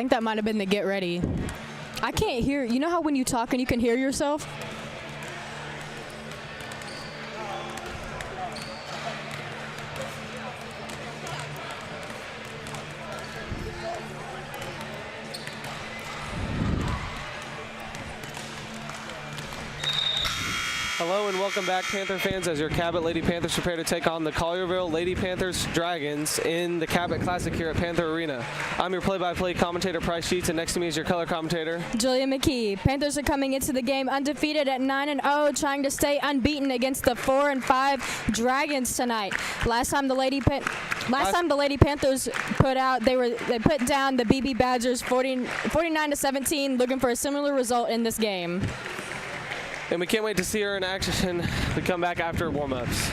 think that might have been the get ready. I can't hear. You know how when you talk and you can hear yourself? Hello and welcome back, Panther fans, as your Cabot Lady Panthers prepare to take on the Collierville Lady Panthers Dragons in the Cabot Classic here at Panther Arena. I'm your play-by-play commentator, Price Sheets, and next to me is your color commentator, Julia McKee. Panthers are coming into the game undefeated at 9-0, trying to stay unbeaten against the 4-5 Dragons tonight. Last time the Lady Panthers put down the BB Badgers 49-17, looking for a similar result in this game. and we can't wait to see her in action. We come back after warm-ups.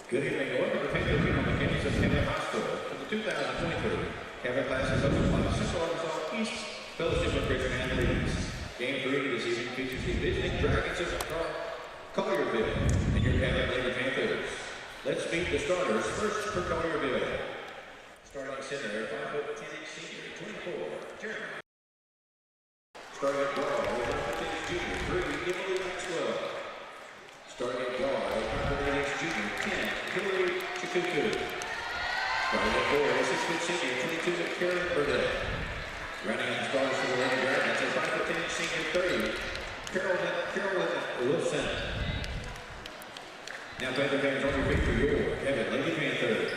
Good evening, welcome to Panther Arena on the campus of Cabot High School for the 2023 Cabot Classes of Central Arkansas East Fellowship of Christian Athletes. Game 3 this evening features the visiting Dragons of Collierville and your Cabot Lady Panthers. Let's meet the starters. First for Collierville. Starting center, 5'10" senior, 24, Jeremy. Starting at guard, 5'10" junior, 3, Emily Maxwell. Starting at guard, 5'8" junior, 10, Hillary Chikuku. Starting at 4, 6' senior, 22, Karen Burdett. Rounding out the stars for the Lady Dragons at 5'10" senior, 30, Carolyn Wilson. Now Panther fans, on your feet for your Cabot Lady Panthers.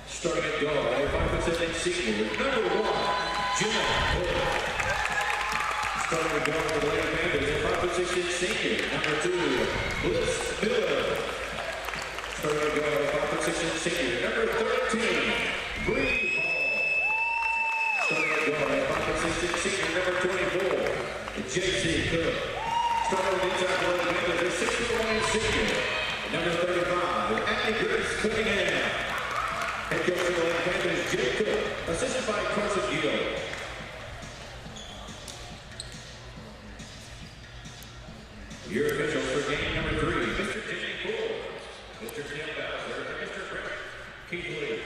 Starting at guard, 5'7" senior, number 1, Jenna Hood. Starting at guard for the Lady Panthers at 5'6" senior, number 2, Bliss Miller. Starting at guard, 5'6" senior, number 13, Bree Hall. Starting at guard, 5'6" senior, number 24, J.C. Cook. Starting on the inside for the Lady Panthers at 6'1" senior, number 35, Abby Grace Cunningham. Head coach for the Lady Panthers, Jay Cook, assisted by Carson Gill. Your officials for game number 3, Mr. Jimmy Ford, Mr. Tim Bowser, and Mr. Frank Keithley.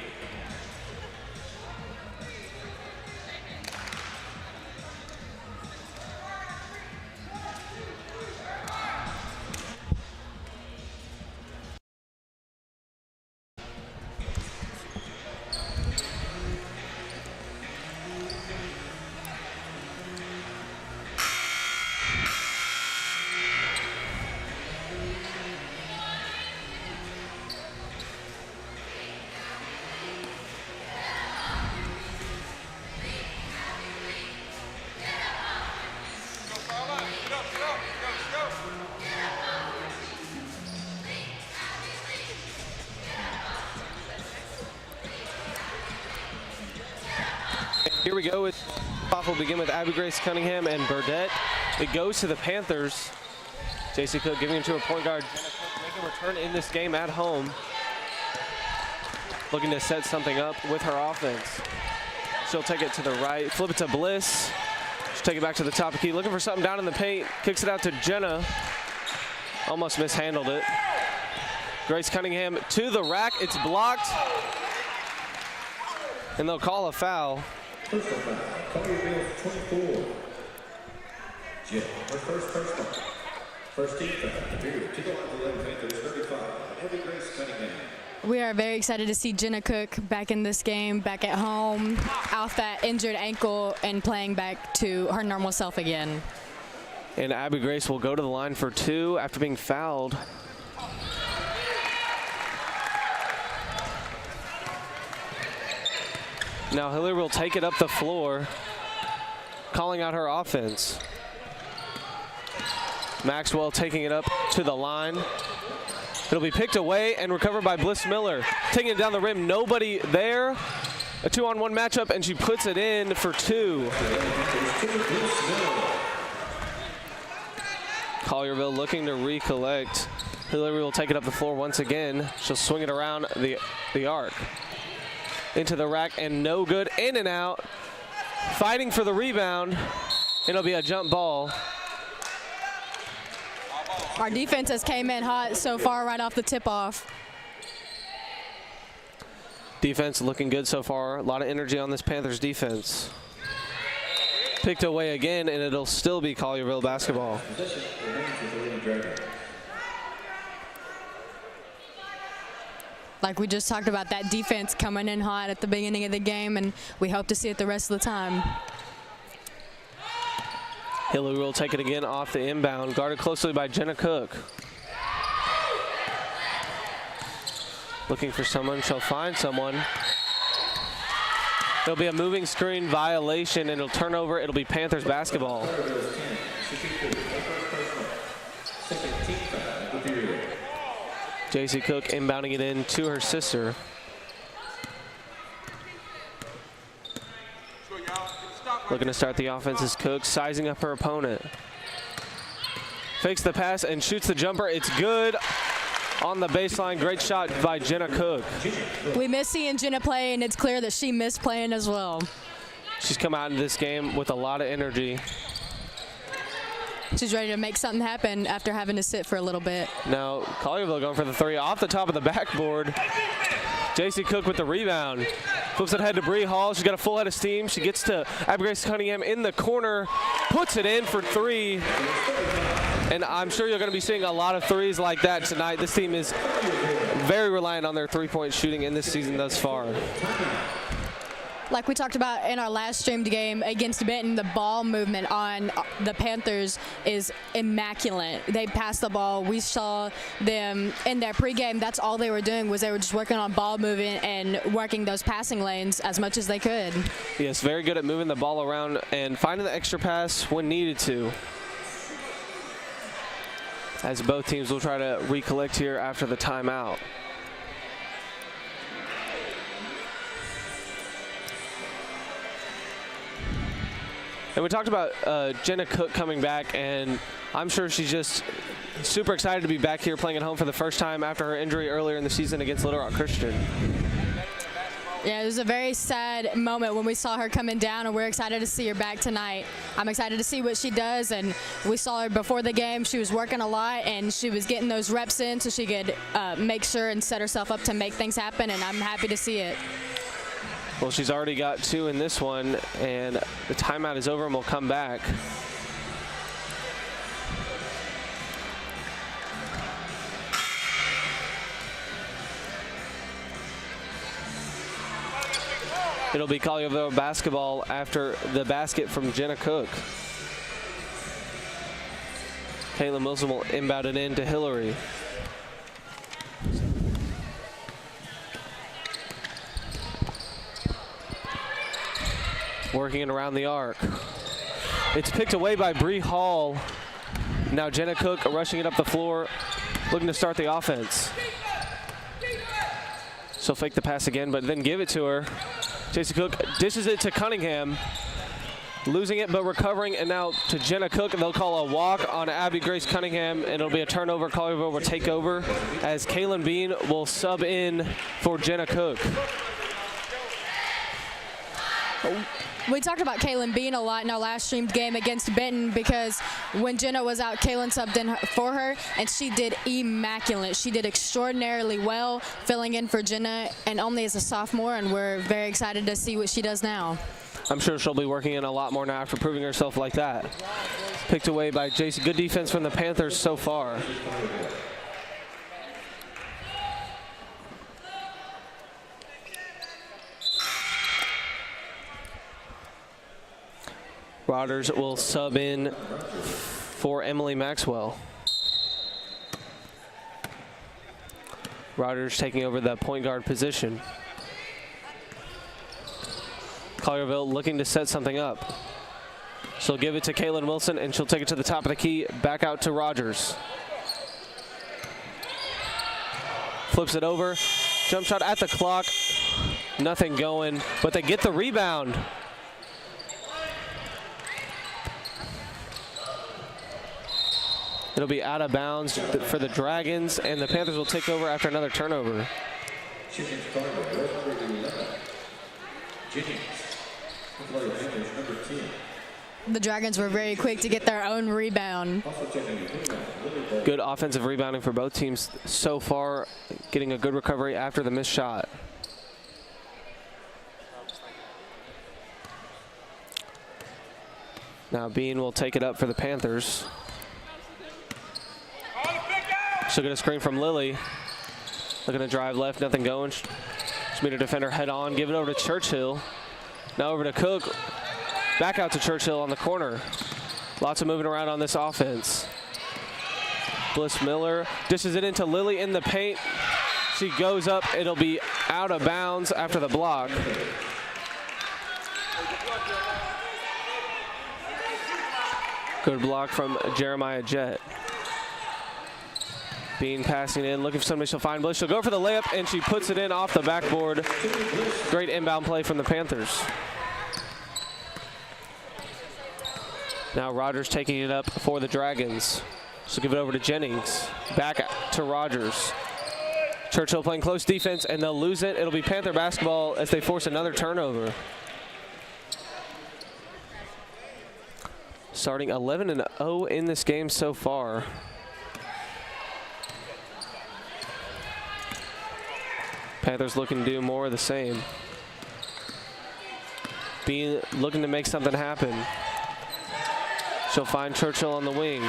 Here we go. Off will begin with Abby Grace Cunningham and Burdett. It goes to the Panthers. J.C. Cook giving it to her point guard. Making a return in this game at home. Looking to set something up with her offense. She'll take it to the right, flip it to Bliss. She'll take it back to the top of the key. Looking for something down in the paint. Kicks it out to Jenna. Almost mishandled it. Grace Cunningham to the rack. It's blocked. And they'll call a foul. Personal foul, Collierville 24. Jill, her first personal. First team foul, period. To the line of the Lady Panthers, 35, Abby Grace Cunningham. We are very excited to see Jenna Cook back in this game, back at home, off that injured ankle, and playing back to her normal self again. And Abby Grace will go to the line for 2 after being fouled. Now Hillary will take it up the floor, calling out her offense. Maxwell taking it up to the line. It'll be picked away and recovered by Bliss Miller. Taking it down the rim, nobody there. A 2-on-1 matchup, and she puts it in for 2. Collierville looking to recollect. Hillary will take it up the floor once again. She'll swing it around the arc. into the rack and no good. In and out. Fighting for the rebound. It'll be a jump ball. Our defense has came in hot so far right off the tip-off. Defense looking good so far. A lot of energy on this Panthers defense. Picked away again, and it'll still be Collierville basketball. Like we just talked about, that defense coming in hot at the beginning of the game, and we hope to see it the rest of the time. Hillary will take it again off the inbound, guarded closely by Jenna Cook. Looking for someone, she'll find someone. It'll be a moving screen violation, and it'll turn over. It'll be Panthers basketball. JC Cook inbounding it in to her sister. Looking to start the offense is Cook, sizing up her opponent. Fakes the pass and shoots the jumper. It's good on the baseline. Great shot by Jenna Cook. We miss seeing Jenna play, and it's clear that she missed playing as well. She's come out in this game with a lot of energy. She's ready to make something happen after having to sit for a little bit. Now, Collierville going for the three off the top of the backboard. JC Cook with the rebound. Flips it ahead to Bree Hall. She's got a full head of steam. She gets to Grace Cunningham in the corner, puts it in for three. And I'm sure you're going to be seeing a lot of threes like that tonight. This team is very reliant on their three-point shooting in this season thus far. Like we talked about in our last streamed game against Benton, the ball movement on the Panthers is immaculate. They pass the ball. We saw them in their pregame. That's all they were doing, was they were just working on ball movement and working those passing lanes as much as they could. Yes, very good at moving the ball around and finding the extra pass when needed to. As both teams will try to recollect here after the timeout. And we talked about Jenna Cook coming back, and I'm sure she's just super excited to be back here playing at home for the first time after her injury earlier in the season against Little Rock Christian. Yeah, it was a very sad moment when we saw her coming down, and we're excited to see her back tonight. I'm excited to see what she does, and we saw her before the game. She was working a lot, and she was getting those reps in so she could make sure and set herself up to make things happen, and I'm happy to see it. Well, she's already got two in this one, and the timeout is over, and we'll come back. It'll be Collierville basketball after the basket from Jenna Cook. Caitlin Wilson will inbound it in to Hillary. Working it around the arc. It's picked away by Bree Hall. Now Jenna Cook rushing it up the floor, looking to start the offense. She'll fake the pass again, but then give it to her. JC Cook dishes it to Cunningham. Losing it, but recovering, and now to Jenna Cook. They'll call a walk on Abby Grace Cunningham, and it'll be a turnover. Collierville will take over as Kaylin Bean will sub in for Jenna Cook. We talked about Kaylin Bean a lot in our last streamed game against Benton, because when Jenna was out, Kaylin subbed in for her, and she did immaculate. She did extraordinarily well, filling in for Jenna, and only as a sophomore, and we're very excited to see what she does now. I'm sure she'll be working in a lot more now after proving herself like that. Picked away by Jason. Good defense from the Panthers so far. Rodgers will sub in for Emily Maxwell. Rodgers taking over the point guard position. Collierville looking to set something up. She'll give it to Kaylin Wilson, and she'll take it to the top of the key, back out to Rodgers. Flips it over. Jump shot at the clock. Nothing going, but they get the rebound. It'll be out of bounds for the Dragons, and the Panthers will take over after another turnover. Jennings. Florida Panthers, number 10. The Dragons were very quick to get their own rebound. Also checking the rebound, Lily Ball. Good offensive rebounding for both teams so far, getting a good recovery after the missed shot. Now Bean will take it up for the Panthers. She'll get a screen from Lily. Looking to drive left, nothing going. She'll meet her defender head on, give it over to Churchill. Now over to Cook. Back out to Churchill on the corner. Lots of moving around on this offense. Bliss Miller dishes it into Lily in the paint. She goes up. It'll be out of bounds after the block. Good block from Jeremiah Jett. Bean passing in, looking for somebody. She'll find Bliss. She'll go for the layup, and she puts it in off the backboard. Great inbound play from the Panthers. Now Rogers taking it up for the Dragons. She'll give it over to Jennings. Back to Rogers. Churchill playing close defense, and they'll lose it. It'll be Panther basketball as they force another turnover. Starting 11-0 in this game so far. Panthers looking to do more of the same. Bean looking to make something happen. She'll find Churchill on the wing.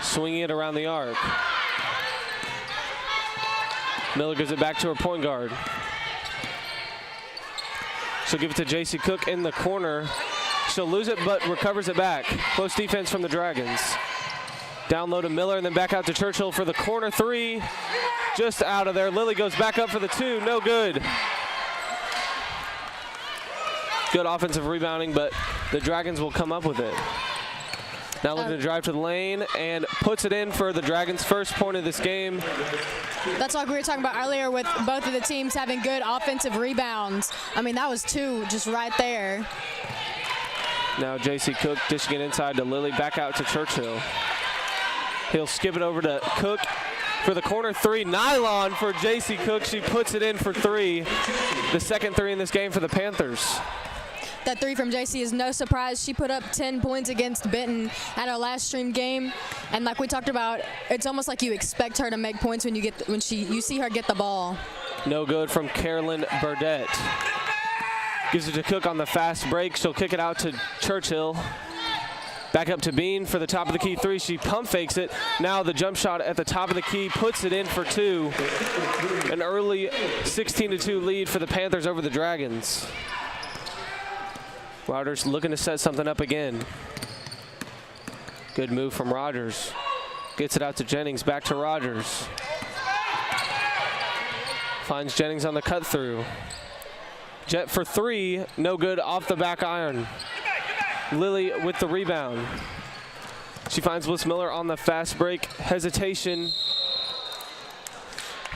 Swinging it around the arc. Miller gives it back to her point guard. She'll give it to J.C. Cook in the corner. She'll lose it, but recovers it back. Close defense from the Dragons. Down low to Miller, and then back out to Churchill for the corner three. Just out of there. Lily goes back up for the two. No good. Good offensive rebounding, but the Dragons will come up with it. Now looking to drive to the lane and puts it in for the Dragons' first point of this game. That's like we were talking about earlier with both of the teams having good offensive rebounds. I mean, that was two just right there. Now J.C. Cook dishing it inside to Lily, back out to Churchill. He'll skip it over to Cook for the corner three. Nylon for J.C. Cook. She puts it in for three. The second three in this game for the Panthers. That three from JC is no surprise. She put up 10 points against Benton at our last stream game, and like we talked about, it's almost like you expect her to make points when you see her get the ball. No good from Carolyn Burdett. Gives it to Cook on the fast break. She'll kick it out to Churchill. Back up to Bean for the top of the key three. She pump fakes it. Now the jump shot at the top of the key, puts it in for two. An early 16-2 lead for the Panthers over the Dragons. Rogers looking to set something up again. Good move from Rogers. Gets it out to Jennings, back to Rogers. Finds Jennings on the cut through. Jet for three, no good, off the back iron. Lily with the rebound. She finds Bliss Miller on the fast break. Hesitation.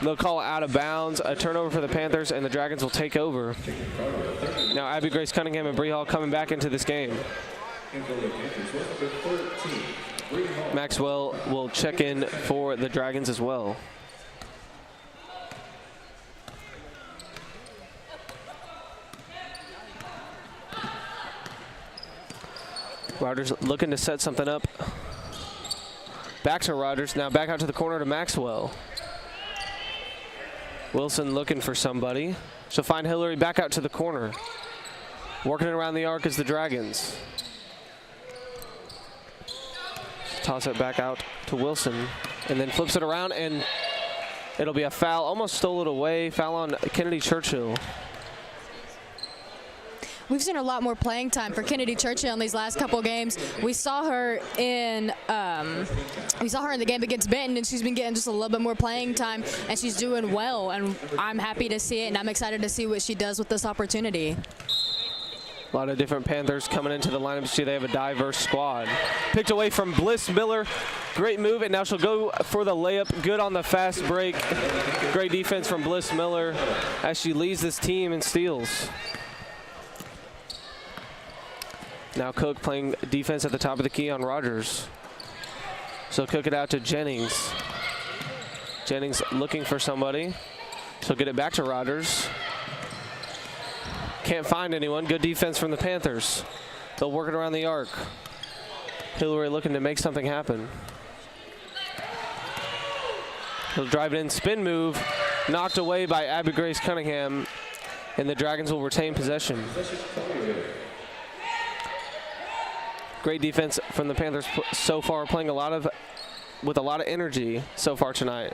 They'll call out of bounds. A turnover for the Panthers, and the Dragons will take over. Now Abby Grace Cunningham and Bree Hall coming back into this game. Maxwell will check in for the Dragons as well. Rogers looking to set something up. Back to Rogers, now back out to the corner to Maxwell. Wilson looking for somebody. She'll find Hillary back out to the corner. Working it around the arc is the Dragons. Toss it back out to Wilson, and then flips it around, and it'll be a foul. Almost stole it away. Foul on Kennedy Churchill. We've seen a lot more playing time for Kennedy Churchill in these last couple games. We saw her in the game against Benton, and she's been getting just a little bit more playing time, and she's doing well. And I'm happy to see it, and I'm excited to see what she does with this opportunity. A lot of different Panthers coming into the lineup. See, they have a diverse squad. Picked away from Bliss Miller. Great move, and now she'll go for the layup. Good on the fast break. Great defense from Bliss Miller as she leads this team in steals. Now Cook playing defense at the top of the key on Rogers. So Cook it out to Jennings. Jennings looking for somebody. She'll get it back to Rogers. Can't find anyone. Good defense from the Panthers. They'll work it around the arc. Hillary looking to make something happen. He'll drive it in, spin move, knocked away by Abby Grace Cunningham, and the Dragons will retain possession. Great defense from the Panthers so far, playing with a lot of energy so far tonight.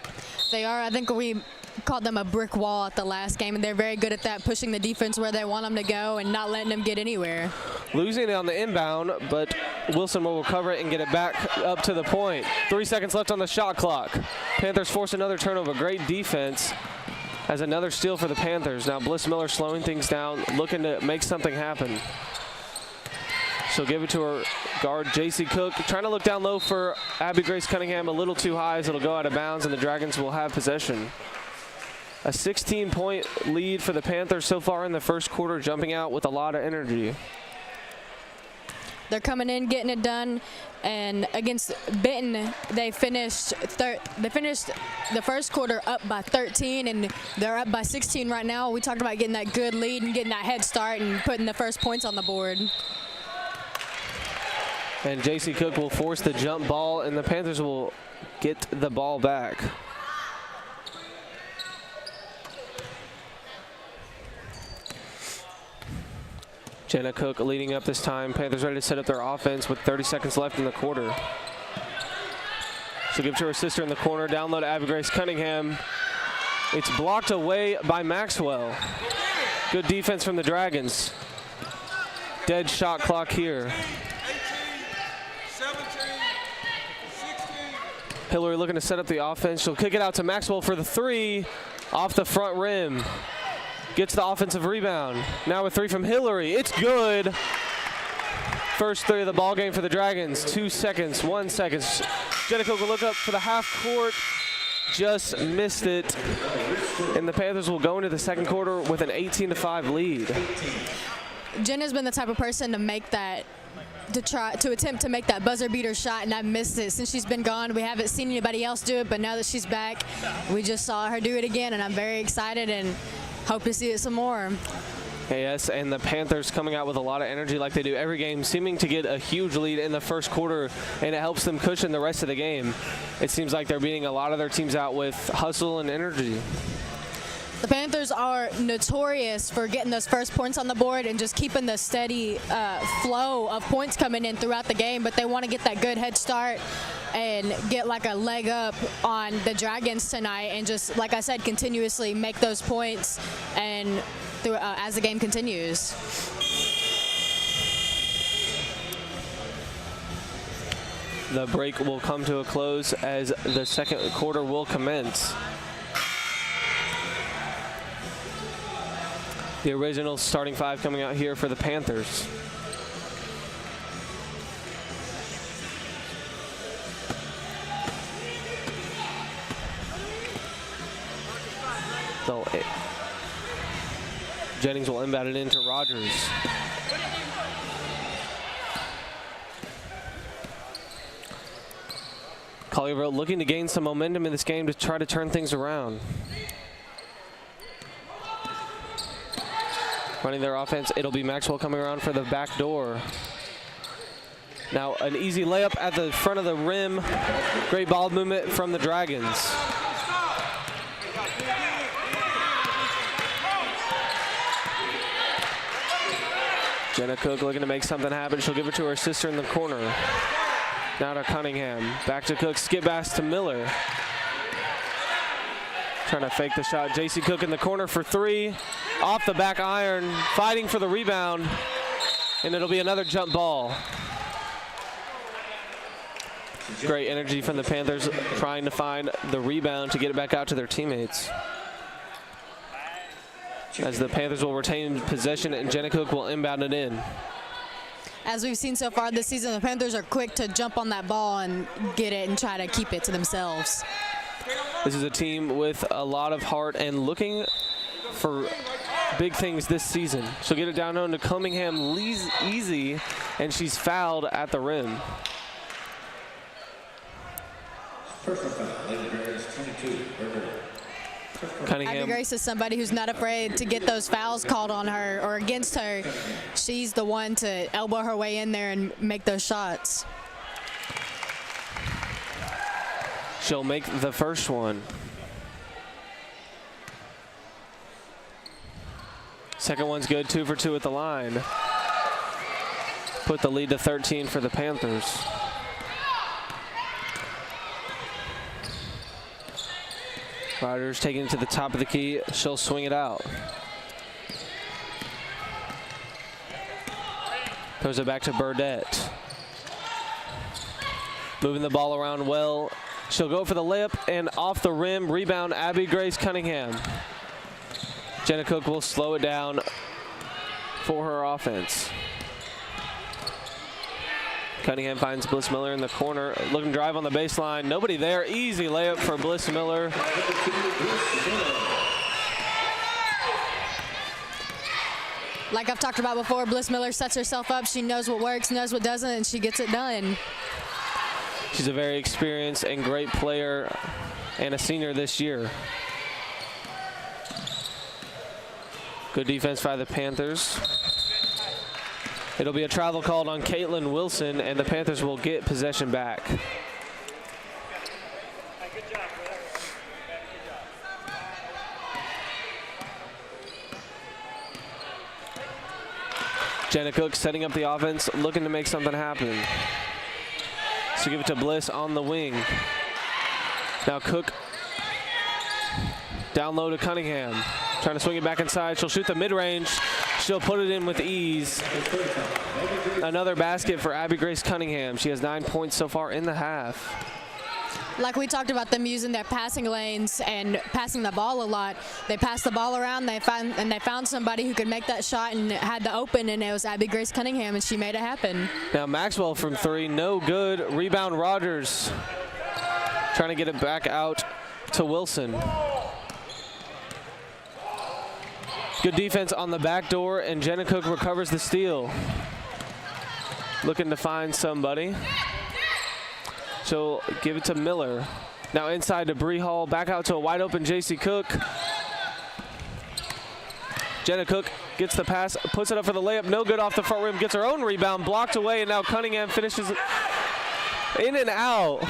They are. I think we called them a brick wall at the last game, and they're very good at that, pushing the defense where they want them to go and not letting them get anywhere. Losing it on the inbound, but Wilson will recover it and get it back up to the point. 3 seconds left on the shot clock. Panthers force another turnover. Great defense as another steal for the Panthers. Now Bliss Miller slowing things down, looking to make something happen. She'll give it to her guard, J.C. Cook, trying to look down low for Abby Grace Cunningham, a little too high, so it'll go out of bounds, and the Dragons will have possession. A 16-point lead for the Panthers so far in the first quarter, jumping out with a lot of energy. They're coming in, getting it done, and against Benton, they finished the first quarter up by 13, and they're up by 16 right now. We talked about getting that good lead and getting that head start and putting the first points on the board. And J.C. Cook will force the jump ball, and the Panthers will get the ball back. Jenna Cook leading up this time. Panthers ready to set up their offense with 30 seconds left in the quarter. She'll give to her sister in the corner. Down low to Abby Grace Cunningham. It's blocked away by Maxwell. Good defense from the Dragons. Dead shot clock here. 17, 16. Hillary looking to set up the offense. She'll kick it out to Maxwell for the three. Off the front rim. Gets the offensive rebound. Now with three from Hillary. It's good. First three of the ball game for the Dragons. 2 seconds, 1 second. Jenna Cook will look up for the half court. Just missed it. And the Panthers will go into the second quarter with an 18-5 lead. Jenna's been the type of person to make that, to attempt to make that buzzer beater shot, and I've missed it since she's been gone. We haven't seen anybody else do it, but now that she's back, we just saw her do it again, and I'm very excited and hope to see it some more. Yes, and the Panthers coming out with a lot of energy like they do every game, seeming to get a huge lead in the first quarter, and it helps them cushion the rest of the game. It seems like they're beating a lot of their teams out with hustle and energy. The Panthers are notorious for getting those first points on the board and just keeping the steady flow of points coming in throughout the game, but they want to get that good head start and get like a leg up on the Dragons tonight and just, like I said, continuously make those points and as the game continues. The break will come to a close as the second quarter will commence. The original starting five coming out here for the Panthers. So Jennings will inbound it into Rogers. Collierville looking to gain some momentum in this game to try to turn things around. Running their offense, it'll be Maxwell coming around for the back door. Now an easy layup at the front of the rim. Great ball movement from the Dragons. Jenna Cook looking to make something happen. She'll give it to her sister in the corner. Now to Cunningham. Back to Cook. Skip pass to Miller. Trying to fake the shot. J.C. Cook in the corner for three. Off the back iron. Fighting for the rebound. And it'll be another jump ball. Great energy from the Panthers trying to find the rebound to get it back out to their teammates. As the Panthers will retain possession and Jenna Cook will inbound it in. As we've seen so far this season, the Panthers are quick to jump on that ball and get it and try to keep it to themselves. This is a team with a lot of heart and looking for big things this season. She'll get it down to Cunningham easy, and she's fouled at the rim. Personal foul, Lady Dragons 22, Cunningham. Abby Grace is somebody who's not afraid to get those fouls called on her or against her. She's the one to elbow her way in there and make those shots. She'll make the first one. Second one's good, 2 for 2 at the line. Put the lead to 13 for the Panthers. Rogers taking it to the top of the key. She'll swing it out. Throws it back to Burdette. Moving the ball around well. She'll go for the layup and off the rim. Rebound, Abby Grace Cunningham. Jenna Cook will slow it down for her offense. Cunningham finds Bliss Miller in the corner. Looking to drive on the baseline. Nobody there. Easy layup for Bliss Miller. Like I've talked about before, Bliss Miller sets herself up. She knows what works, knows what doesn't, and she gets it done. She's a very experienced and great player and a senior this year. Good defense by the Panthers. It'll be a travel called on Caitlin Wilson, and the Panthers will get possession back. Jenna Cook setting up the offense, looking to make something happen. So give it to Bliss on the wing. Now Cook down low to Cunningham. Trying to swing it back inside. She'll shoot the mid-range. She'll put it in with ease. Another basket for Abby Grace Cunningham. She has 9 points so far in the half. Like we talked about them using their passing lanes and passing the ball a lot. They passed the ball around. They found somebody who could make that shot and had the open, and it was Abby Grace Cunningham, and she made it happen. Now Maxwell from 3, no good. Rebound Rogers. Trying to get it back out to Wilson. Good defense on the back door, and Jenna Cook recovers the steal. Looking to find somebody. She'll give it to Miller. Now inside to Bree Hall, back out to a wide open JC Cook. Jenna Cook gets the pass, puts it up for the layup, no good off the front rim, gets her own rebound, blocked away, and now Cunningham finishes it in and out.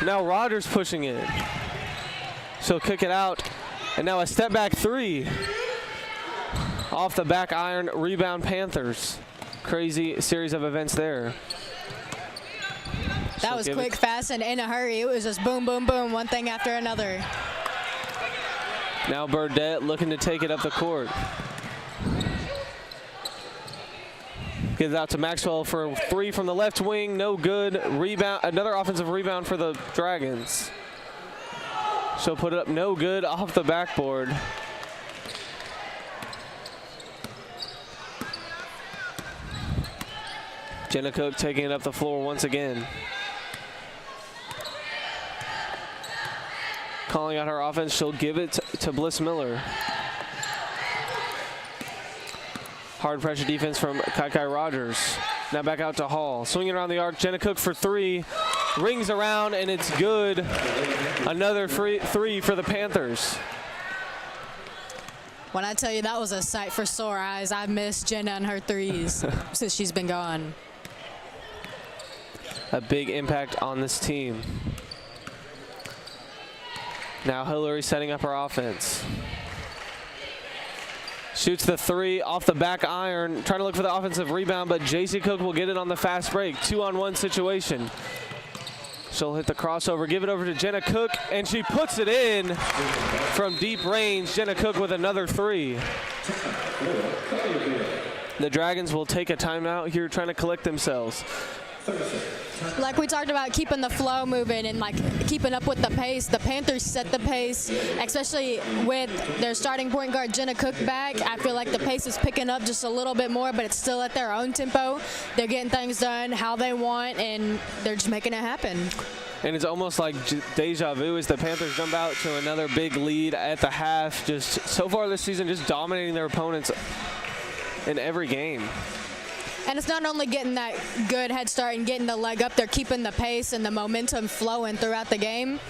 Now Rogers pushing it. She'll kick it out, and now a step back 3. Off the back iron, rebound Panthers. Crazy series of events there. That was quick, fast, and in a hurry. It was just boom, boom, boom, one thing after another. Now Burdette looking to take it up the court. Gives it out to Maxwell for a 3 from the left wing, no good. Rebound, another offensive rebound for the Dragons. She'll put it up, no good, off the backboard. Jenna Cook taking it up the floor once again. Calling out her offense, she'll give it to Bliss Miller. Hard pressure defense from Kai Rogers. Now back out to Hall. Swinging around the arc, Jenna Cook for 3. Rings around, and it's good. Another 3 for the Panthers. When I tell you that was a sight for sore eyes, I've missed Jenna and her threes since she's been gone. A big impact on this team. Now Hillary setting up her offense. Shoots the 3 off the back iron, trying to look for the offensive rebound, but JC Cook will get it on the fast break. 2-on-1 situation. She'll hit the crossover, give it over to Jenna Cook, and she puts it in from deep range. Jenna Cook with another 3. The Dragons will take a timeout here, trying to collect themselves. Like we talked about, keeping the flow moving and like keeping up with the pace. The Panthers set the pace, especially with their starting point guard Jenna Cook back. I feel like the pace is picking up just a little bit more, but it's still at their own tempo. They're getting things done how they want, and they're just making it happen. And it's almost like deja vu as the Panthers jump out to another big lead at the half. Just so far this season, just dominating their opponents in every game. And it's not only getting that good head start and getting the leg up, they're keeping the pace and the momentum flowing throughout the game.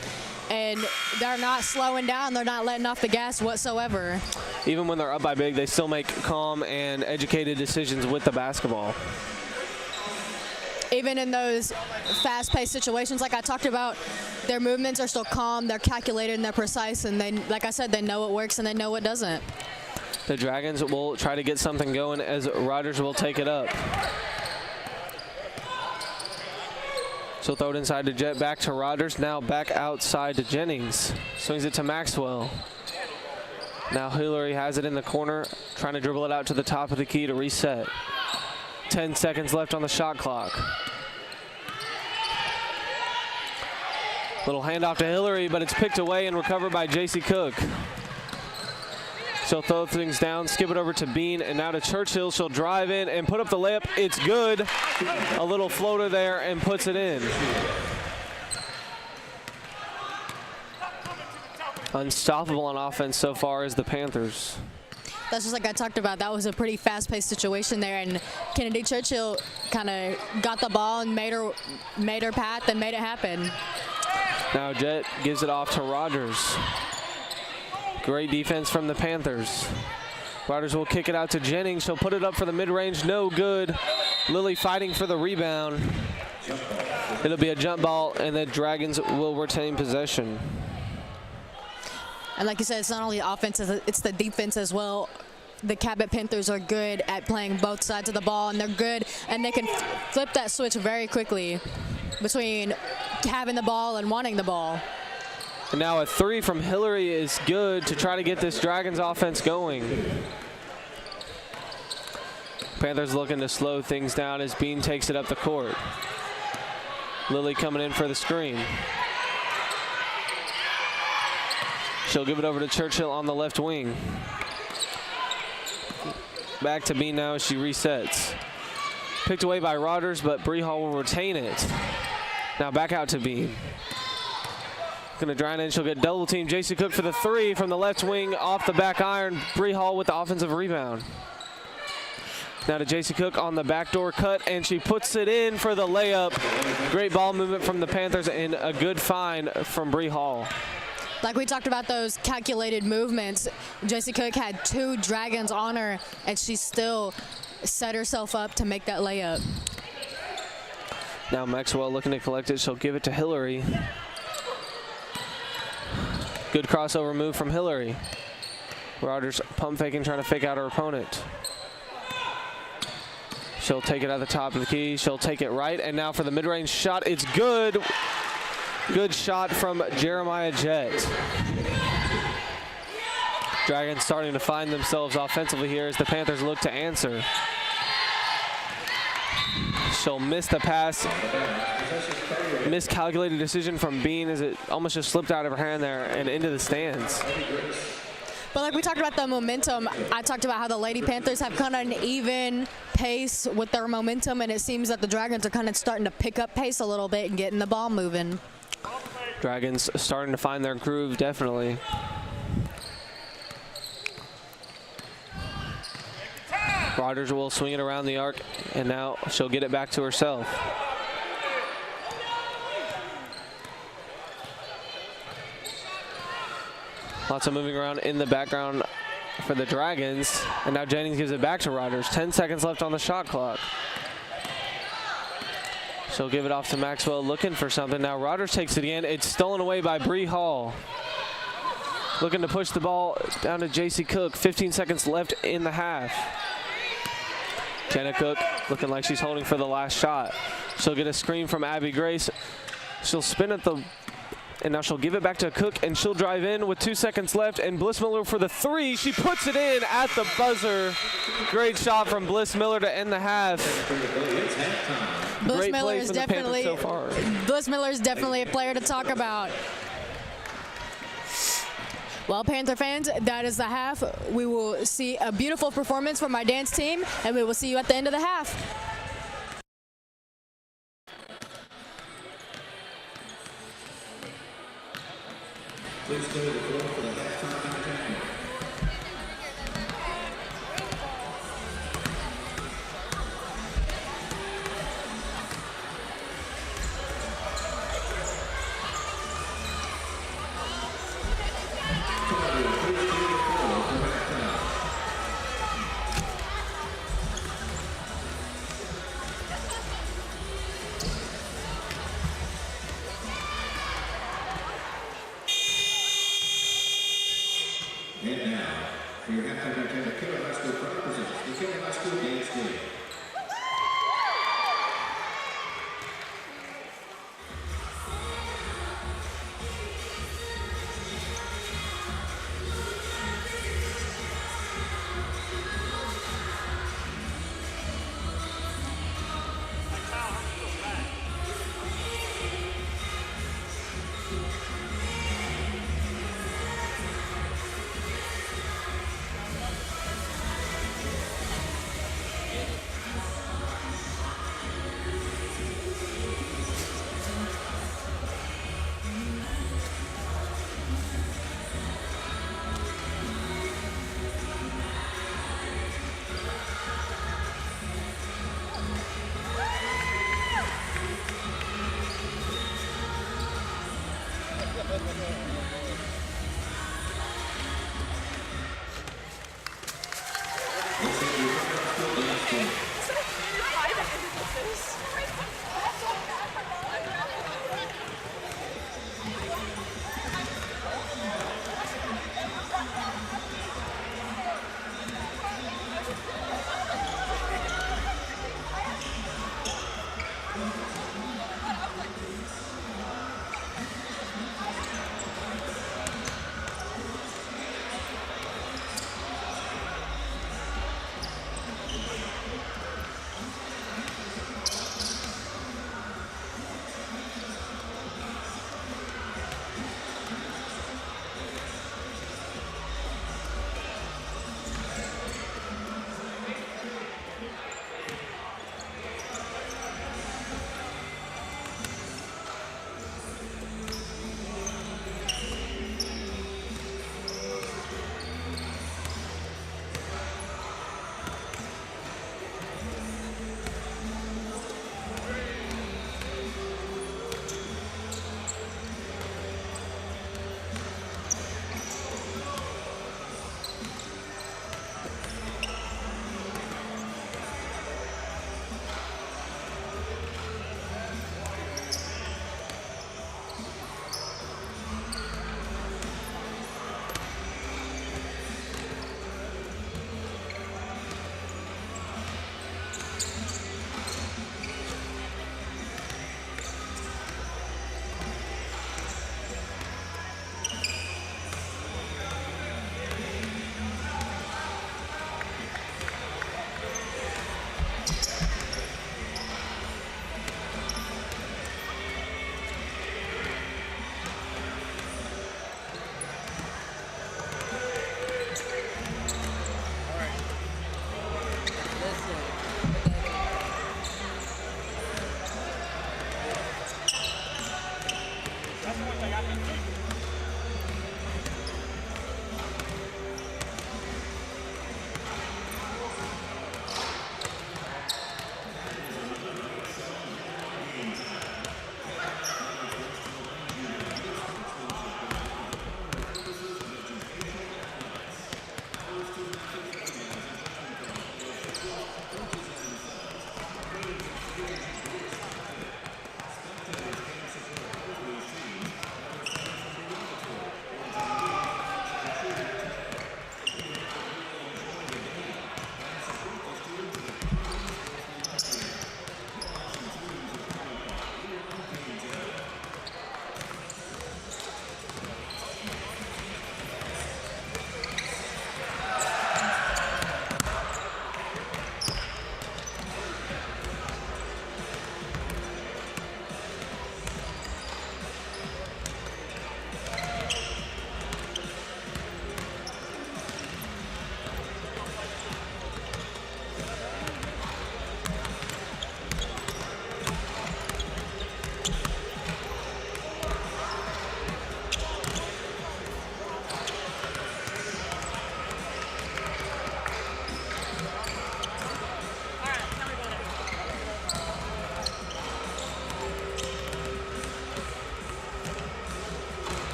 and they're not slowing down. They're not letting off the gas whatsoever. Even when they're up by big, they still make calm and educated decisions with the basketball. Even in those fast-paced situations like I talked about, their movements are still calm, they're calculated, and they're precise, and they, like I said, they know what works and they know what doesn't. The Dragons will try to get something going as Rogers will take it up. She'll throw it inside to Jet, back to Rogers, now back outside to Jennings. Swings it to Maxwell. Now Hillary has it in the corner, trying to dribble it out to the top of the key to reset. 10 seconds left on the shot clock. Little handoff to Hillary, but it's picked away and recovered by J.C. Cook. She'll throw things down, skip it over to Bean, and now to Churchill. She'll drive in and put up the layup. It's good. A little floater there and puts it in. Unstoppable on offense so far is the Panthers. That's just like I talked about. That was a pretty fast-paced situation there, and Kennedy Churchill kind of got the ball and made her path and made it happen. Now Jet gives it off to Rogers. Great defense from the Panthers. Rogers will kick it out to Jennings. She'll put it up for the mid-range. No good. Lily fighting for the rebound. It'll be a jump ball, and the Dragons will retain possession. And like you said, it's not only the offense, it's the defense as well. The Cabot Panthers are good at playing both sides of the ball, and they're good, and they can flip that switch very quickly between having the ball and wanting the ball. And now a three from Hillary is good to try to get this Dragons offense going. Panthers looking to slow things down as Bean takes it up the court. Lily coming in for the screen. She'll give it over to Churchill on the left wing. Back to Bean now as she resets. Picked away by Rogers, but Bree Hall will retain it. Now back out to Bean. Gonna drive in, she'll get double team. J.C. Cook for the three from the left wing off the back iron. Bree Hall with the offensive rebound. Now to J.C. Cook on the backdoor cut, and she puts it in for the layup. Great ball movement from the Panthers and a good find from Bree Hall. Like we talked about those calculated movements, J.C. Cook had two Dragons on her, and she still set herself up to make that layup. Now Maxwell looking to collect it. She'll give it to Hillary. Good crossover move from Hillary. Rogers pump faking, trying to fake out her opponent. She'll take it at the top of the key. She'll take it right, and now for the mid-range shot, it's good. Good shot from Jeremiah Jett. Dragons starting to find themselves offensively here as the Panthers look to answer. She'll miss the pass. Miscalculated decision from Bean as it almost just slipped out of her hand there and into the stands. But like we talked about the momentum, I talked about how the Lady Panthers have kind of an even pace with their momentum, and it seems that the Dragons are kind of starting to pick up pace a little bit and getting the ball moving. Dragons starting to find their groove, definitely. Rogers will swing it around the arc, and now she'll get it back to herself. Lots of moving around in the background for the Dragons, and now Jennings gives it back to Rogers. 10 seconds left on the shot clock. She'll give it off to Maxwell, looking for something. Now Rogers takes it again. It's stolen away by Bree Hall. Looking to push the ball down to J.C. Cook. 15 seconds left in the half. Jenna Cook looking like she's holding for the last shot. She'll get a screen from Abby Grace. She'll spin at the, and now she'll give it back to Cook, and she'll drive in with 2 seconds left, and Bliss Miller for the three. She puts it in at the buzzer. Great shot from Bliss Miller to end the half. Bliss Miller is definitely so far. Bliss Miller is definitely a player to talk about. Well, Panther fans, that is the half. We will see a beautiful performance from my dance team, and we will see you at the end of the half. Please go to the floor for the halftime entertainment.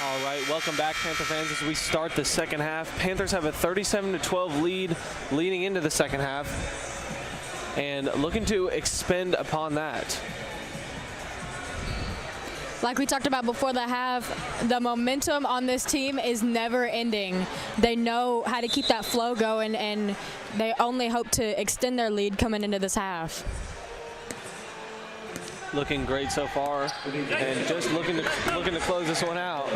All right, welcome back, Panther fans, as we start the second half. Panthers have a 37-12 lead leading into the second half and looking to expend upon that. Like we talked about before the half, the momentum on this team is never ending. They know how to keep that flow going, and they only hope to extend their lead coming into this half. Looking great so far, and just looking to close this one out.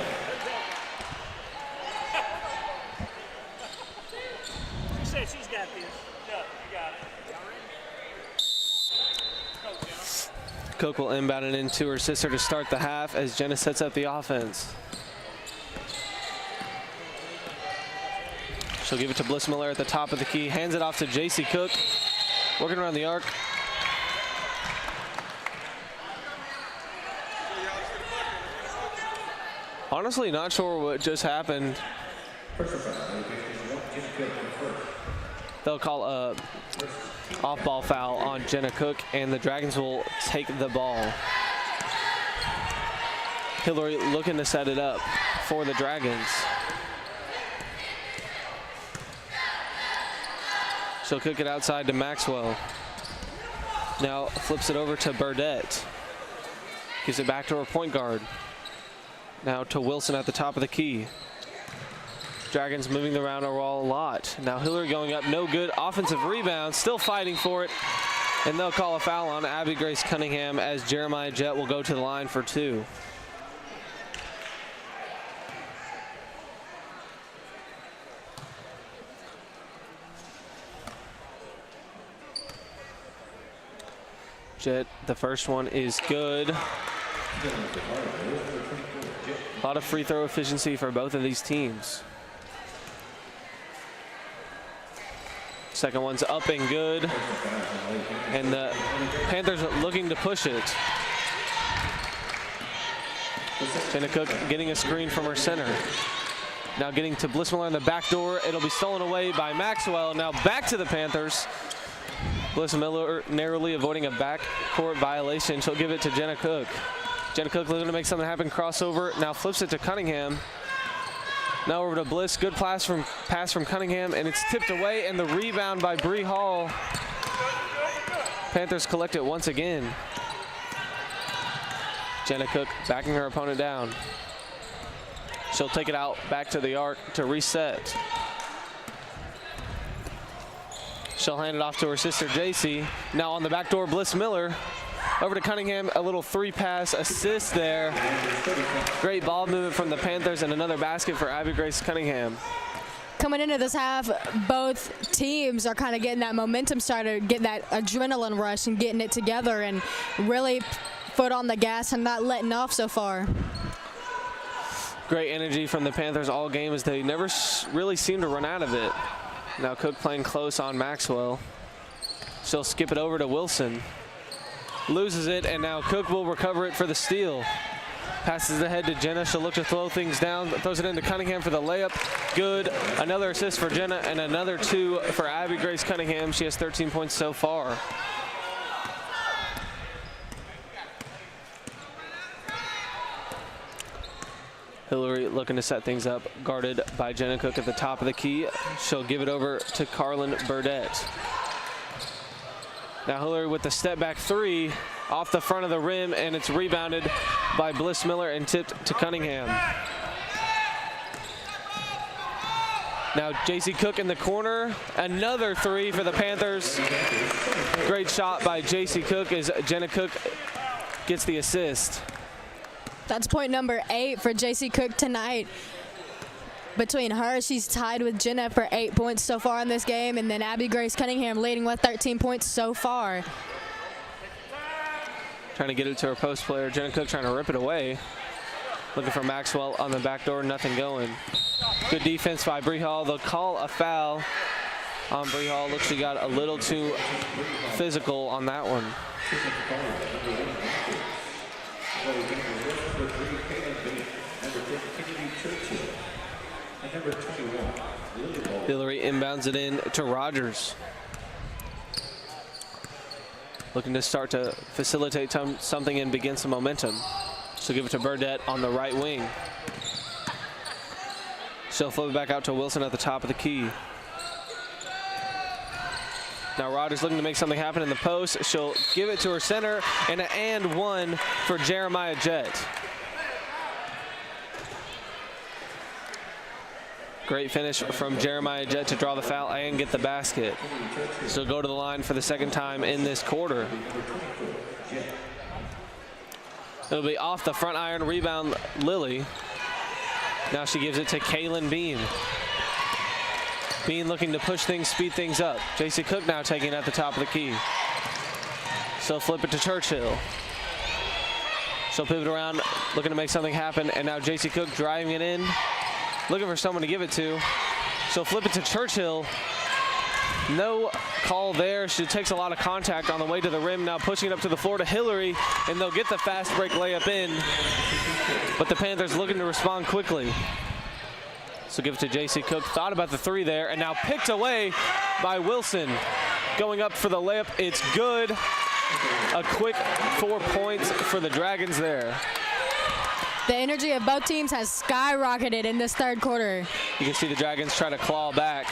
She said she's got this. Yeah, you got it. Cook will inbound it into her sister to start the half as Jenna sets up the offense. She'll give it to Bliss Miller at the top of the key, hands it off to JC Cook, working around the arc. Honestly, not sure what just happened. They'll call a off-ball foul on Jenna Cook, and the Dragons will take the ball. Hillary looking to set it up for the Dragons. She'll kick it outside to Maxwell. Now flips it over to Burdett. Gives it back to her point guard. Now to Wilson at the top of the key. Dragons moving around our wall a lot. Now Hillary going up, no good. Offensive rebound, still fighting for it. And they'll call a foul on Abby Grace Cunningham as Jeremiah Jett will go to the line for two. Jett, the first one is good. A lot of free throw efficiency for both of these teams. Second one's up and good. And the Panthers are looking to push it. Jenna Cook getting a screen from her center. Now getting to Bliss Miller in the back door. It'll be stolen away by Maxwell. Now back to the Panthers. Bliss Miller narrowly avoiding a backcourt violation. She'll give it to Jenna Cook. Jenna Cook looking to make something happen, crossover, now flips it to Cunningham. Now over to Bliss, good pass from Cunningham, and it's tipped away, and the rebound by Bree Hall. Panthers collect it once again. Jenna Cook backing her opponent down. She'll take it out back to the arc to reset. She'll hand it off to her sister, JC. Now on the back door, Bliss Miller. Over to Cunningham, a little three-pass assist there. Great ball movement from the Panthers and another basket for Abby Grace Cunningham. Coming into this half, both teams are kind of getting that momentum started, getting that adrenaline rush and getting it together and really foot on the gas and not letting off so far. Great energy from the Panthers all game as they never really seem to run out of it. Now Cook playing close on Maxwell. She'll skip it over to Wilson. Loses it, and now Cook will recover it for the steal. Passes ahead to Jenna. She'll look to throw things down, throws it into Cunningham for the layup. Good. Another assist for Jenna and another two for Abby Grace Cunningham. She has 13 points so far. Hillary looking to set things up, guarded by Jenna Cook at the top of the key. She'll give it over to Carlin Burdett. Now Hillary with the step back three off the front of the rim, and it's rebounded by Bliss Miller and tipped to Cunningham. Now JC Cook in the corner, another three for the Panthers. Great shot by JC Cook as Jenna Cook gets the assist. That's point number 8 for JC Cook tonight. Between her, she's tied with Jenna for 8 points so far in this game, and then Abby Grace Cunningham leading with 13 points so far. Trying to get it to her post player. Jenna Cook trying to rip it away. Looking for Maxwell on the back door, nothing going. Good defense by Bree Hall. They'll call a foul on Bree Hall. Looks she got a little too physical on that one. Hillary inbounds it in to Rogers. Looking to start to facilitate something and begin some momentum. She'll give it to Burdett on the right wing. She'll flip it back out to Wilson at the top of the key. Now Rogers looking to make something happen in the post. She'll give it to her center, and an and one for Jeremiah Jett. Great finish from Jeremiah Jett to draw the foul and get the basket. She'll go to the line for the second time in this quarter. It'll be off the front iron, rebound Lily. Now she gives it to Kaylin Bean. Bean looking to push things, speed things up. J.C. Cook now taking it at the top of the key. She'll flip it to Churchill. She'll pivot around, looking to make something happen, and now J.C. Cook driving it in, looking for someone to give it to. She'll flip it to Churchill. No call there. She takes a lot of contact on the way to the rim. Now pushing it up to the floor to Hillary, and they'll get the fast break layup in. But the Panthers looking to respond quickly. So give it to J.C. Cook. Thought about the three there, and now picked away by Wilson. Going up for the layup. It's good. A quick 4 points for the Dragons there. The energy of both teams has skyrocketed in this third quarter. You can see the Dragons try to claw back.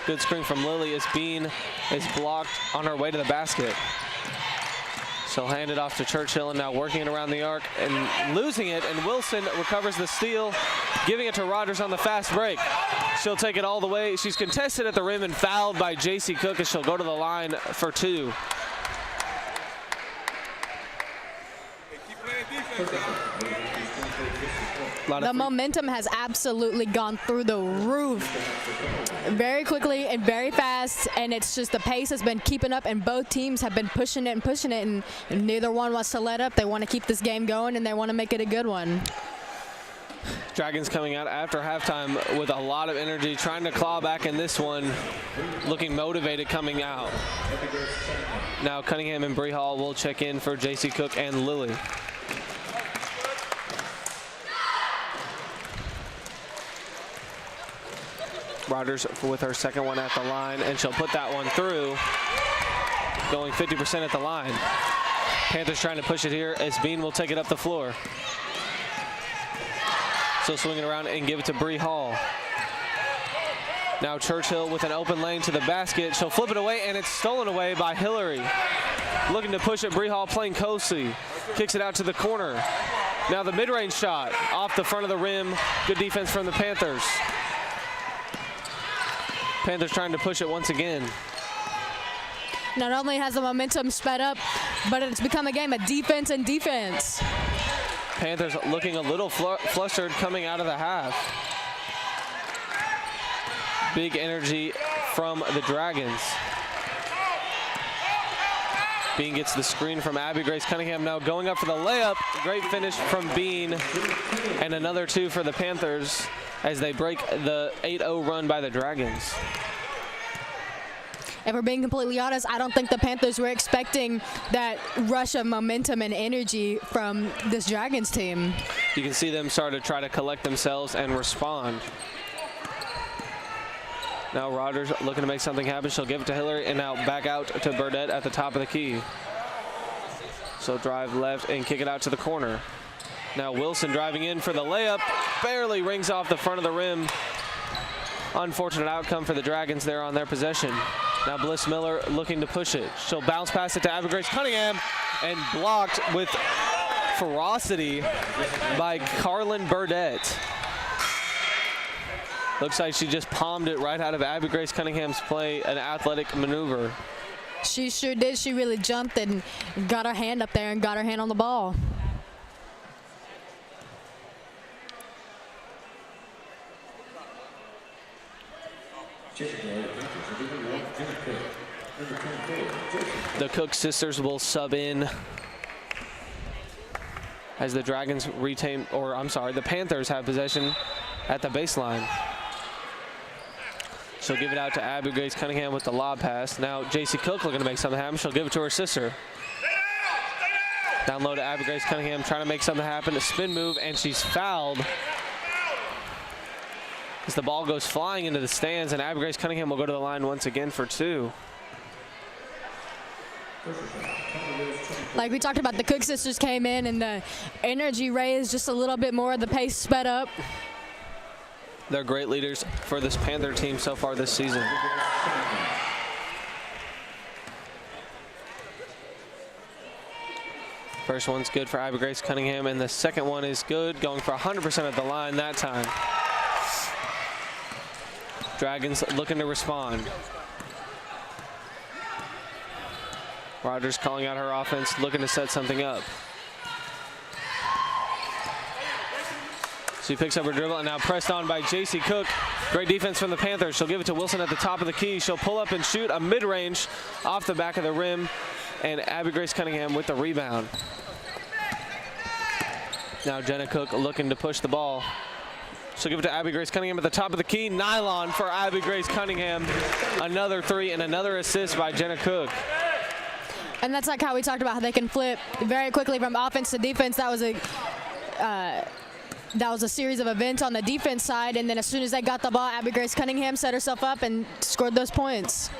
Good screen from Lily as Bean is blocked on her way to the basket. She'll hand it off to Churchill, and now working it around the arc and losing it, and Wilson recovers the steal, giving it to Rogers on the fast break. She'll take it all the way. She's contested at the rim and fouled by J.C. Cook as she'll go to the line for two. The momentum has absolutely gone through the roof very quickly and very fast, and it's just the pace has been keeping up, and both teams have been pushing it, and neither one wants to let up. They want to keep this game going, and they want to make it a good one. Dragons coming out after halftime with a lot of energy, trying to claw back in this one, looking motivated coming out. Now Cunningham and Bree Hall will check in for J.C. Cook and Lily. Rogers with her second one at the line, and she'll put that one through, going 50% at the line. Panthers trying to push it here as Bean will take it up the floor. So swing it around and give it to Bree Hall. Now Churchill with an open lane to the basket. She'll flip it away, and it's stolen away by Hillary. Looking to push it, Bree Hall playing Coasey. Kicks it out to the corner. Now the mid-range shot off the front of the rim. Good defense from the Panthers. Panthers trying to push it once again. Not only has the momentum sped up, but it's become a game of defense and defense. Panthers looking a little flustered coming out of the half. Big energy from the Dragons. Bean gets the screen from Abby Grace Cunningham, now going up for the layup. Great finish from Bean, and another two for the Panthers as they break the 8-0 run by the Dragons. If we're being completely honest, I don't think the Panthers were expecting that rush of momentum and energy from this Dragons team. You can see them start to try to collect themselves and respond. Now Rogers looking to make something happen. She'll give it to Hillary, and now back out to Burdett at the top of the key. So drive left and kick it out to the corner. Now Wilson driving in for the layup. Barely rings off the front of the rim. Unfortunate outcome for the Dragons there on their possession. Now Bliss Miller looking to push it. She'll bounce past it to Abby Grace Cunningham, and blocked with ferocity by Carlin Burdett. Looks like she just palmed it right out of Abby Grace Cunningham's play, an athletic maneuver. She sure did. She really jumped and got her hand up there and got her hand on the ball. The Cook sisters will sub in as the Dragons retain, or I'm sorry, the Panthers have possession at the baseline. She'll give it out to Abby Grace Cunningham with the lob pass. Now J.C. Cook looking to make something happen. She'll give it to her sister. Down low to Abby Grace Cunningham trying to make something happen. A spin move, and she's fouled as the ball goes flying into the stands, and Abby Grace Cunningham will go to the line once again for two. Like we talked about, the Cook sisters came in and the energy raised just a little bit more. The pace sped up. They're great leaders for this Panther team so far this season. First one's good for Abby Grace Cunningham, and the second one is good, going for 100% at the line that time. Dragons looking to respond. Rogers calling out her offense, looking to set something up. She picks up her dribble and now pressed on by J.C. Cook. Great defense from the Panthers. She'll give it to Wilson at the top of the key. She'll pull up and shoot a mid-range off the back of the rim. And Abby Grace Cunningham with the rebound. Now Jenna Cook looking to push the ball. She'll give it to Abby Grace Cunningham at the top of the key. Nylon for Abby Grace Cunningham. Another three and another assist by Jenna Cook. And that's like how we talked about how they can flip very quickly from offense to defense. That was a series of events on the defense side, and then as soon as they got the ball, Abby Grace Cunningham set herself up and scored those points.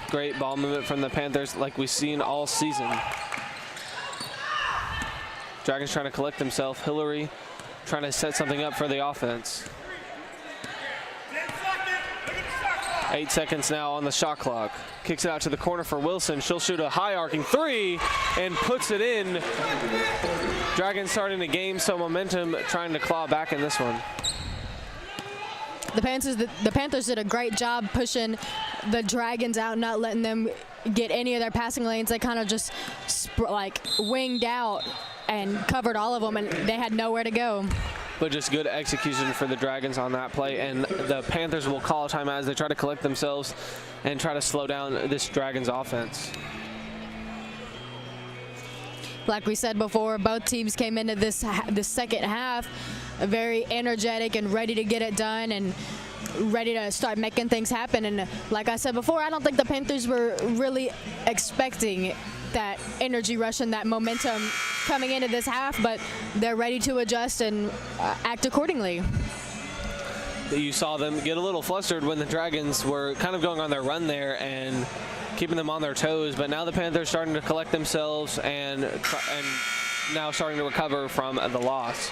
Great ball movement from the Panthers like we've seen all season. Dragons trying to collect themselves. Hillary trying to set something up for the offense. 8 seconds now on the shot clock. Kicks it out to the corner for Wilson. She'll shoot a high arcing three and puts it in. Dragons starting the game, so momentum trying to claw back in this one. The Panthers did a great job pushing the Dragons out, not letting them get any of their passing lanes. They kind of just winged out and covered all of them, and they had nowhere to go. But just good execution for the Dragons on that play, and the Panthers will call a timeout as they try to collect themselves and try to slow down this Dragons offense. Like we said before, both teams came into this second half very energetic and ready to get it done and ready to start making things happen. And like I said before, I don't think the Panthers were really expecting that energy rush and that momentum coming into this half, but they're ready to adjust and act accordingly. You saw them get a little flustered when the Dragons were kind of going on their run there and keeping them on their toes, but now the Panthers starting to collect themselves and now starting to recover from the loss.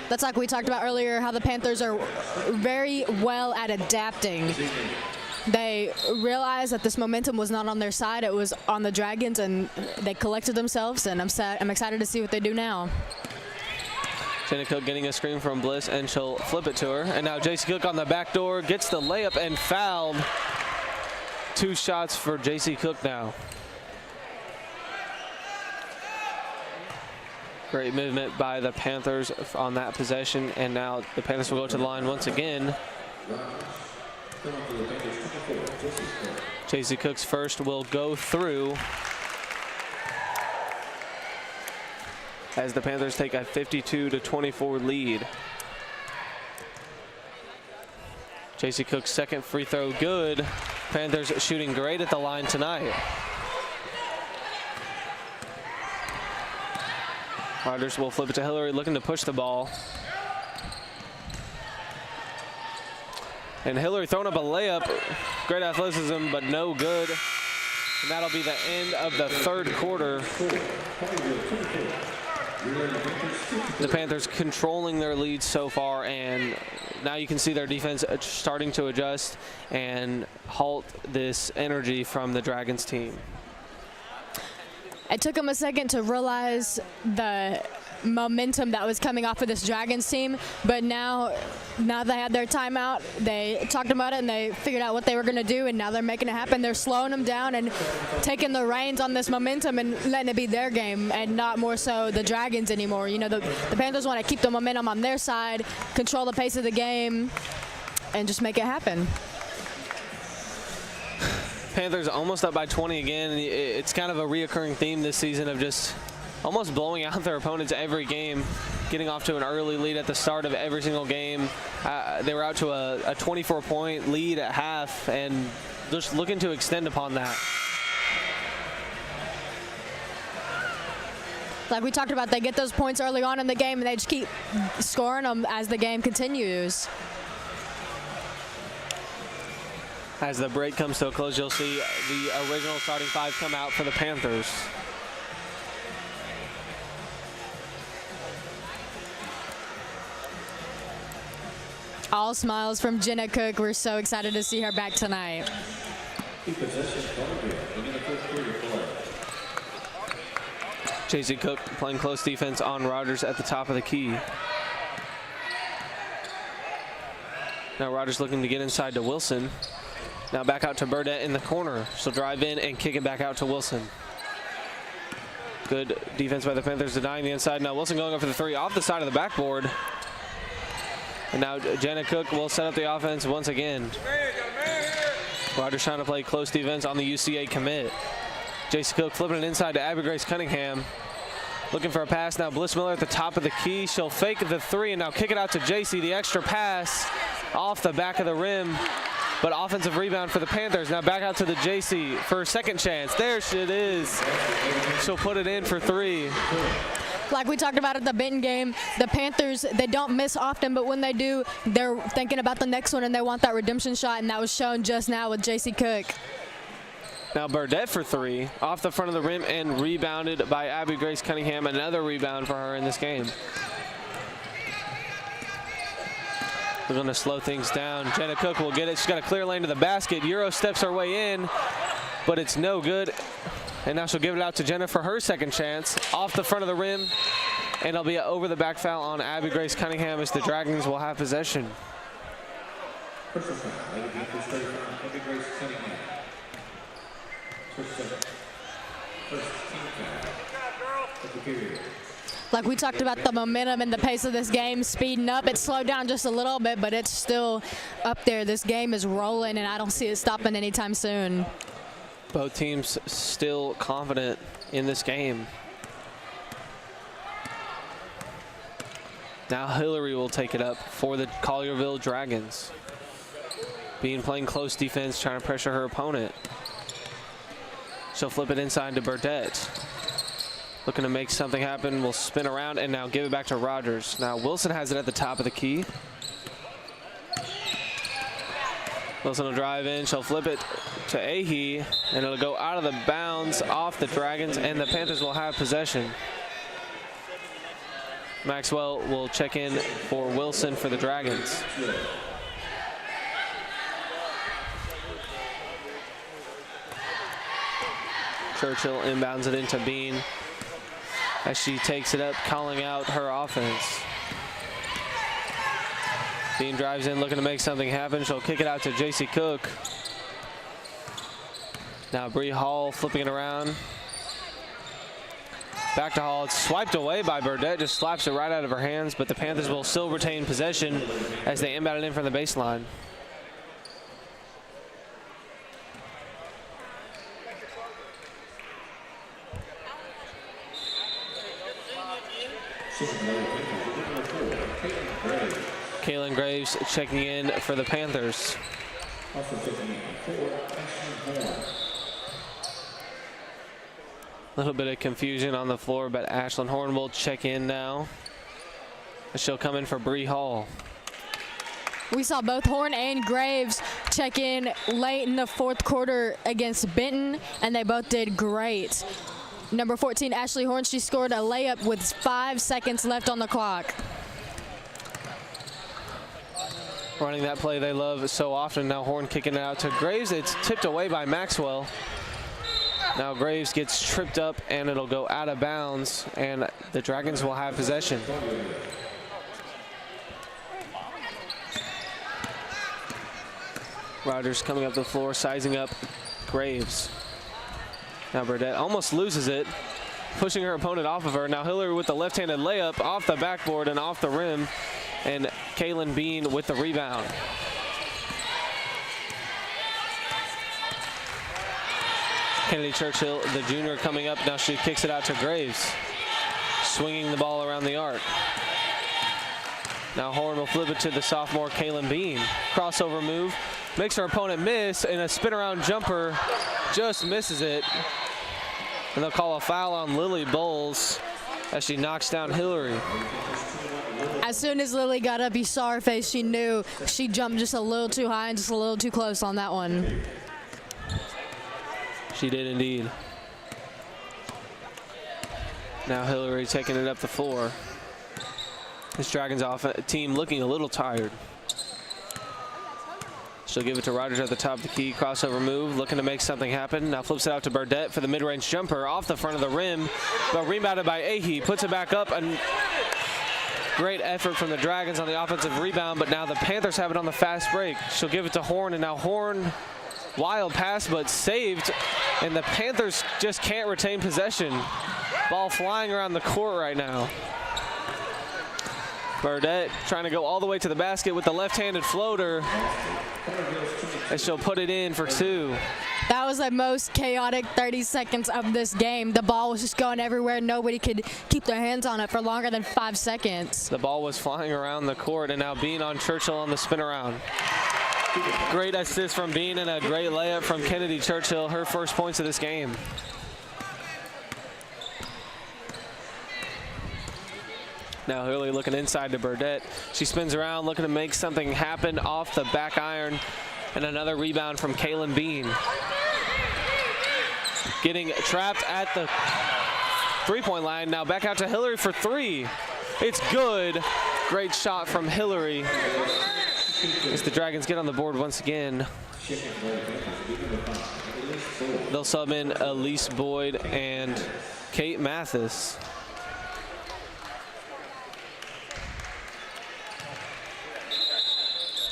That's like we talked about earlier, how the Panthers are very well at adapting. They realized that this momentum was not on their side, it was on the Dragons, and they collected themselves, and I'm excited to see what they do now. Jenna Cook getting a screen from Bliss, and she'll flip it to her. And now J.C. Cook on the back door, gets the layup and fouled. 2 shots for J.C. Cook now. Great movement by the Panthers on that possession, and now the Panthers will go to the line once again. J.C. Cook's first will go through as the Panthers take a 52-24 lead. J.C. Cook's second free throw good. Panthers shooting great at the line tonight. Rogers will flip it to Hillary, looking to push the ball. And Hillary throwing up a layup. Great athleticism, but no good. And that'll be the end of the third quarter. The Panthers controlling their lead so far, and now you can see their defense starting to adjust and halt this energy from the Dragons team. It took them a second to realize the momentum that was coming off of this Dragons team, but now they had their timeout, they talked about it and they figured out what they were going to do, and now they're making it happen. They're slowing them down and taking the reins on this momentum and letting it be their game and not more so the Dragons anymore. You know, the Panthers want to keep the momentum on their side, control the pace of the game, and just make it happen. Panthers almost up by 20 again. It's kind of a reoccurring theme this season of just almost blowing out their opponents every game, getting off to an early lead at the start of every single game. They were out to a 24-point lead at half and just looking to extend upon that. Like we talked about, they get those points early on in the game and they just keep scoring them as the game continues. As the break comes to a close, you'll see the original starting 5 come out for the Panthers. All smiles from Jenna Cook. We're so excited to see her back tonight. JC Cook playing close defense on Rogers at the top of the key. Now Rogers looking to get inside to Wilson. Now back out to Burdett in the corner. She'll drive in and kick it back out to Wilson. Good defense by the Panthers denying the inside. Now Wilson going up for the three off the side of the backboard. And now Jenna Cook will set up the offense once again. Rogers trying to play close defense on the UCA commit. JC Cook flipping it inside to Abby Grace Cunningham. Looking for a pass now. Bliss Miller at the top of the key. She'll fake the three and now kick it out to JC. The extra pass off the back of the rim. But offensive rebound for the Panthers. Now back out to the JC for a second chance. There it is. She'll put it in for three. Like we talked about at the Benton game, the Panthers, they don't miss often, but when they do, they're thinking about the next one and they want that redemption shot, and that was shown just now with JC Cook. Now Burdett for three, off the front of the rim and rebounded by Abby Grace Cunningham. Another rebound for her in this game. We're going to slow things down. Jenna Cook will get it. She's got a clear lane to the basket. Euro steps her way in, but it's no good. And now she'll give it out to Jenna for her second chance. Off the front of the rim, and it'll be an over the back foul on Abby Grace Cunningham as the Dragons will have possession. Personal foul, Lady Panthers 35, Abby Grace Cunningham. First team foul of the period. Like we talked about the momentum and the pace of this game speeding up. It slowed down just a little bit, but it's still up there. This game is rolling, and I don't see it stopping anytime soon. Both teams still confident in this game. Now Hillary will take it up for the Collierville Dragons. Playing close defense, trying to pressure her opponent. She'll flip it inside to Burdett. Looking to make something happen. Will spin around and now give it back to Rogers. Now Wilson has it at the top of the key. Wilson will drive in. She'll flip it to Ahe, and it'll go out of the bounds off the Dragons, and the Panthers will have possession. Maxwell will check in for Wilson for the Dragons. Churchill inbounds it into Bean as she takes it up, calling out her offense. Bean drives in looking to make something happen. She'll kick it out to JC Cook. Now Bree Hall flipping it around. Back to Hall. It's swiped away by Burdett. Just slaps it right out of her hands, but the Panthers will still retain possession as they inbound it in from the baseline. Kaylin Graves checking in for the Panthers. Also checking in for Ashlyn Horn. A little bit of confusion on the floor, but Ashlyn Horn will check in now. She'll come in for Bree Hall. We saw both Horn and Graves check in late in the fourth quarter against Benton, and they both did great. Number 14, Ashley Horn, she scored a layup with 5 seconds left on the clock. Running that play they love so often. Now Horn kicking it out to Graves. It's tipped away by Maxwell. Now Graves gets tripped up and it'll go out of bounds, and the Dragons will have possession. Rogers coming up the floor, sizing up Graves. Now Burdett almost loses it, pushing her opponent off of her. Now Hillary with the left-handed layup off the backboard and off the rim, and Kaylin Bean with the rebound. Kennedy Churchill, the junior, coming up. Now she kicks it out to Graves, swinging the ball around the arc. Now Horn will flip it to the sophomore Kaylin Bean. Crossover move, makes her opponent miss, and a spin around jumper just misses it. And they'll call a foul on Lily Bowles as she knocks down Hillary. As soon as Lily got up, you saw her face. She knew she jumped just a little too high and just a little too close on that one. She did indeed. Now Hillary taking it up the floor. This Dragons team looking a little tired. She'll give it to Rogers at the top of the key. Crossover move, looking to make something happen. Now flips it out to Burdett for the mid-range jumper off the front of the rim, but rebounded by Ahe. Puts it back up, and great effort from the Dragons on the offensive rebound, but now the Panthers have it on the fast break. She'll give it to Horn, and now Horn, wild pass, but saved, and the Panthers just can't retain possession. Ball flying around the court right now. Burdett trying to go all the way to the basket with the left-handed floater, and she'll put it in for 2. That was the most chaotic 30 seconds of this game. The ball was just going everywhere. Nobody could keep their hands on it for longer than 5 seconds. The ball was flying around the court, and now Bean on Churchill on the spin around. Great assist from Bean and a great layup from Kennedy Churchill, her first points of this game. Now Hillary looking inside to Burdett. She spins around looking to make something happen off the back iron, and another rebound from Kaylin Bean. Getting trapped at the three-point line. Now back out to Hillary for 3. It's good. Great shot from Hillary. As the Dragons get on the board once again. They'll sub in Elise Boyd and Kate Mathis.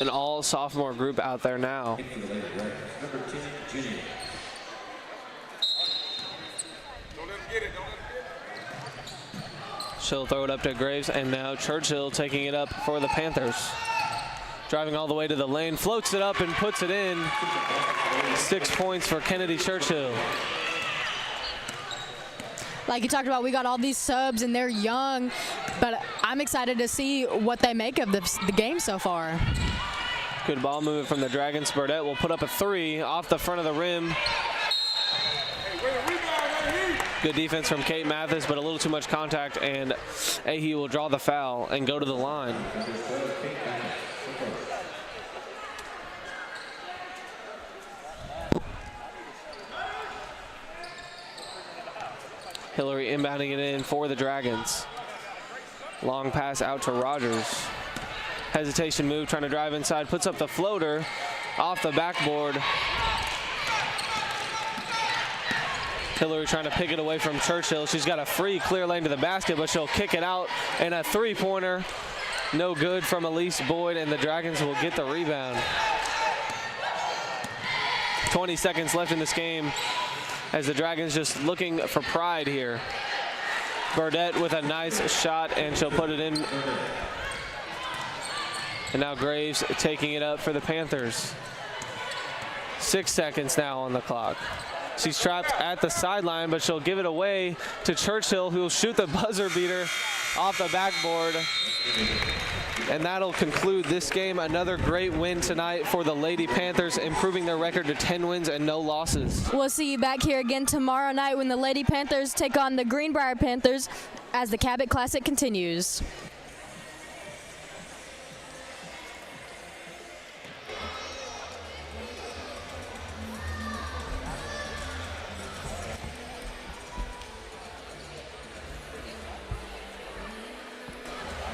An all sophomore group out there now. She'll throw it up to Graves, and now Churchill taking it up for the Panthers. Driving all the way to the lane, floats it up and puts it in. 6 points for Kennedy Churchill. Like you talked about, we got all these subs and they're young, but I'm excited to see what they make of the game so far. Good ball movement from the Dragons. Burdett will put up a 3 off the front of the rim. Good defense from Kate Mathis, but a little too much contact, and Ahe will draw the foul and go to the line. Hillary inbounding it in for the Dragons. Long pass out to Rogers. Hesitation move, trying to drive inside, puts up the floater off the backboard. Hillary trying to pick it away from Churchill. She's got a free clear lane to the basket, but she'll kick it out, and a three-pointer. No good from Elise Boyd, and the Dragons will get the rebound. 20 seconds left in this game as the Dragons just looking for pride here. Burdett with a nice shot, and she'll put it in. And now Graves taking it up for the Panthers. 6 seconds now on the clock. She's trapped at the sideline, but she'll give it away to Churchill, who will shoot the buzzer beater off the backboard. And that'll conclude this game. Another great win tonight for the Lady Panthers, improving their record to 10 wins and no losses. We'll see you back here again tomorrow night when the Lady Panthers take on the Greenbrier Panthers as the Cabot Classic continues.